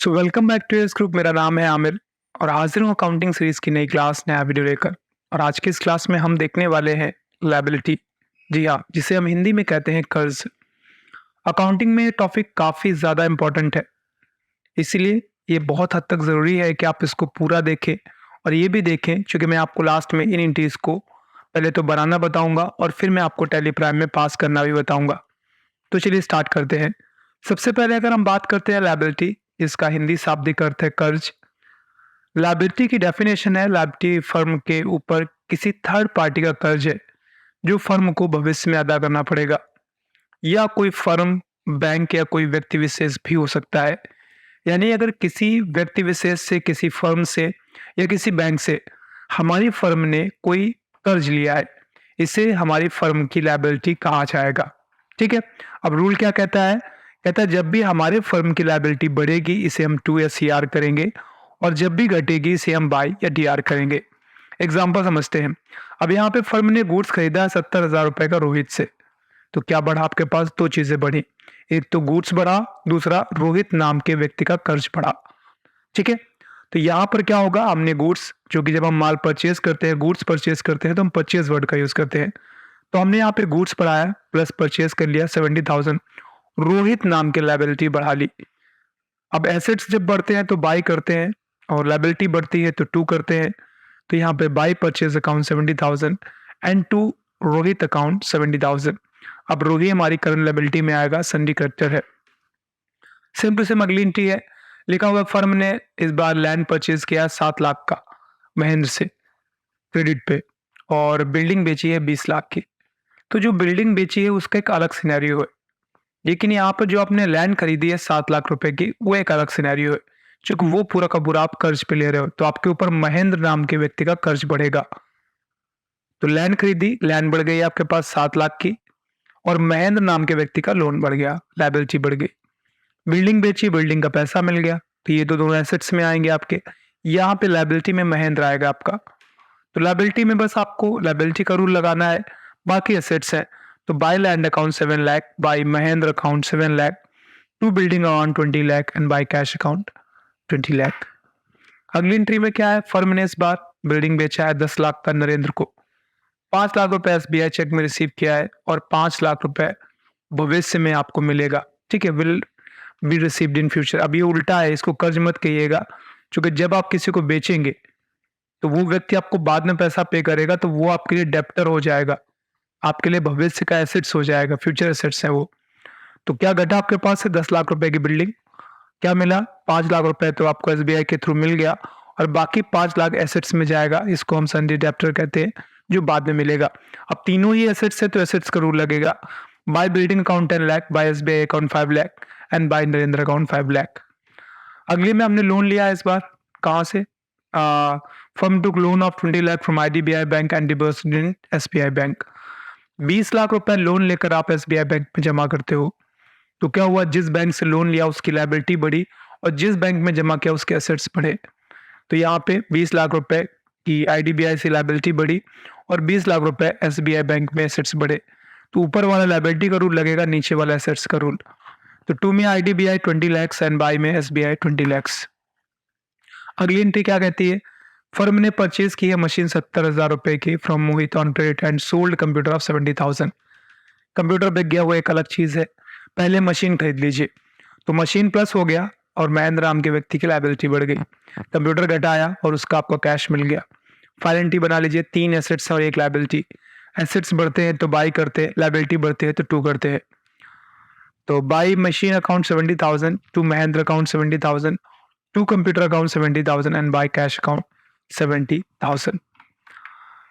So welcome back to S group. मेरा नाम है आमिर और हाजिर हूँ अकाउंटिंग सीरीज की नई क्लास नया वीडियो लेकर। और आज की इस क्लास में हम देखने वाले हैं लायबिलिटी। जी हाँ, जिसे हम हिंदी में कहते हैं कर्ज। अकाउंटिंग में ये टॉपिक काफ़ी ज़्यादा इम्पोर्टेंट है, इसीलिए ये बहुत हद तक ज़रूरी है कि आप इसको पूरा देखें और ये भी देखें, चूँकि मैं आपको लास्ट में इन एंट्रीज़ को पहले तो बनाना बताऊँगा और फिर मैं आपको टैली प्राइम में पास करना भी बताऊँगा। तो चलिए स्टार्ट करते हैं। सबसे पहले अगर हम बात करते हैं लायबिलिटी, इसका हिंदी शाब्दिक अर्थ है कर्ज। लायबिलिटी की डेफिनेशन है, लायबिलिटी फर्म के ऊपर किसी थर्ड पार्टी का कर्ज है जो फर्म को भविष्य में अदा करना पड़ेगा। या कोई फर्म, बैंक या कोई व्यक्ति विशेष भी हो सकता है। यानी अगर किसी व्यक्ति विशेष से, किसी फर्म से या किसी बैंक से हमारी फर्म ने कोई कर्ज लिया है, इसे हमारी फर्म की लायबिलिटी कहा जाएगा। ठीक है। अब रूल क्या कहता है? कहता है जब भी हमारे फर्म की लायबिलिटी बढ़ेगी इसे हम टू या सी आर करेंगे, और जब भी घटेगी इसे हम बाई या डी आर करेंगे। एग्जाम्पल समझते हैं। अब यहाँ पे फर्म ने गुड्स खरीदा 70,000 रुपए का रोहित से, तो क्या बढ़ा आपके पास? दो चीजें बढ़ी, एक तो गुड्स बढ़ा, दूसरा रोहित नाम के व्यक्ति का कर्ज बढ़ा। ठीक है। तो यहाँ पर क्या होगा, हमने गुड्स, जो कि जब हम माल परचेज करते हैं, गुड्स परचेज करते हैं, तो हम परचेज वर्ड का यूज करते हैं। तो हमने यहाँ पे गुड्स बढ़ाया प्लस परचेज कर लिया 70,000, रोहित नाम की लायबिलिटी बढ़ा ली। अब एसेट्स जब बढ़ते हैं तो बाई करते हैं और लायबिलिटी बढ़ती है तो टू करते हैं। तो यहाँ पे by purchase account 70,000 and to Rohit account 70,000। अब रोहित हमारी करंट लायबिलिटी में आएगा, सन्डी क्रेडिटर है। सिंपल से अगली एंट्री है, लिखा हुआ फर्म ने इस बार लैंड परचेज किया 7 लाख का महेंद्र से क्रेडिट पे, और बिल्डिंग बेची है 20 लाख की। तो जो बिल्डिंग बेची है उसका एक अलग सिनेरियो है, लेकिन यहाँ पर जो आपने लैंड खरीदी है 7 लाख रुपए की, वो एक अलग सिनेरियो है। चूंकि वो पूरा का पूरा आप कर्ज पे ले रहे हो, तो आपके ऊपर महेंद्र नाम के व्यक्ति का कर्ज बढ़ेगा। तो लैंड खरीदी, लैंड बढ़ गई आपके पास 7 लाख की, और महेंद्र नाम के व्यक्ति का लोन बढ़ गया, लायबिलिटी बढ़ गई। बिल्डिंग बेची, बिल्डिंग का पैसा मिल गया, तो ये तो दोनों एसेट्स में आएंगे आपके। यहाँ पे लायबिलिटी में महेंद्र आएगा आपका। तो लायबिलिटी में बस आपको लायबिलिटी का रूल लगाना है, बाकी एसेट्स है। तो by land account 7 lakh, by Mahendra account 7 lakh, to building account 20 lakh and by cash account 20 lakh. अगली एंट्री में क्या है, फर्म ने इस बार बिल्डिंग बेचा है 10 लाख का नरेंद्र को, 5 लाख रुपए एसबीआई चेक में रिसीव किया है, और 5 लाख रुपए भविष्य में आपको मिलेगा। ठीक है, will be received in future. अब ये उल्टा है, इसको कर्ज मत कहिएगा, क्योंकि जब आप किसी को बेचेंगे तो वो व्यक्ति आपको बाद में पैसा पे करेगा, तो वो आपके लिए डेप्टर हो जाएगा, आपके लिए भविष्य का एसेट्स हो जाएगा, फ्यूचर एसेट्स है वो। तो क्या घटा आपके पास से 10 लाख रुपए की बिल्डिंग, क्या मिला? 5 लाख रुपए तो आपको एसबीआई के थ्रू मिल गया, और बाकी 5 लाख एसेट्स में जाएगा, इसको हम सन्डी डेप्टर कहते हैं, जो बाद में मिलेगा। अब तीनों ही एसेट्स है तो एसेट्स का रूल लगेगा। By building account 10 lakh, by SBI account 5 lakh and by Narendra account 5 lakh. अगले में हमने लोन लिया है इस बार, कहाँ से? Firm took loan of 20 lakh from IDBI bank and disbursed in SBI bank. 20 lakh रुपए लोन लेकर आप एसबीआई बैंक में जमा करते हो, तो क्या हुआ, जिस बैंक से लोन लिया उसकी लायबिलिटी बढ़ी, और जिस बैंक में जमा किया उसके एसेट्स बढ़े। तो यहाँ पे 20 लाख रुपए की आईडीबीआई से लायबिलिटी बढ़ी, और 20 लाख रुपए एसबीआई बैंक में एसेट्स बढ़े। तो ऊपर वाला लायबिलिटी का रूल लगेगा, नीचे वाला एसेट्स का रूल। तो टू में आईडीबीआई 20 लैक्स एंड बाई में एसबीआई 20 लैक्स। अगली एंट्री क्या कहती है, फर्म ने परचेज की है मशीन 70,000 रुपए की from Mohit on credit and sold computer of 70,000। Computer बिक गया, वो एक अलग चीज है, पहले मशीन खरीद लीजिए। तो मशीन प्लस हो गया और महेंद्र नाम के व्यक्ति की लायबिलिटी बढ़ गई, कंप्यूटर घटाया और उसका आपको कैश मिल गया। फाइल एंट्री बना लीजिए, 3 एसेट्स और 1 लायबिलिटी। एसेट्स बढ़ते हैं तो बाई करते हैं, लायबिलिटी बढ़ते हैं तो टू करते हैं। तो by machine account 70,000, to Mahendra account 70,000, to computer account 70,000 and by cash account 70,000।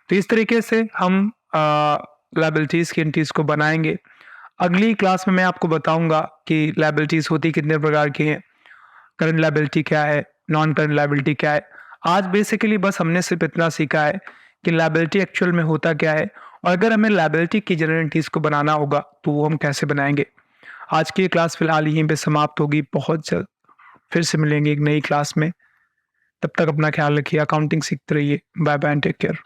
तो इस तरीके से हम लायबिलिटीज की एंट्रीज को बनाएंगे। अगली क्लास में मैं आपको बताऊंगा कि लायबिलिटीज होती कितने प्रकार की हैं, करंट लायबिलिटी क्या है, नॉन करंट लायबिलिटी क्या है। आज बेसिकली बस हमने सिर्फ इतना सीखा है कि लायबिलिटी एक्चुअल में होता क्या है, और अगर हमें लायबिलिटी की जनरल एंट्रीज को बनाना होगा तो वो हम कैसे बनाएंगे। आज की क्लास फिलहाल यहीं पे समाप्त होगी, बहुत जल्द फिर से मिलेंगे एक नई क्लास में। तब तक अपना ख्याल रखिए, अकाउंटिंग सीखते रहिए। Bye bye and take care.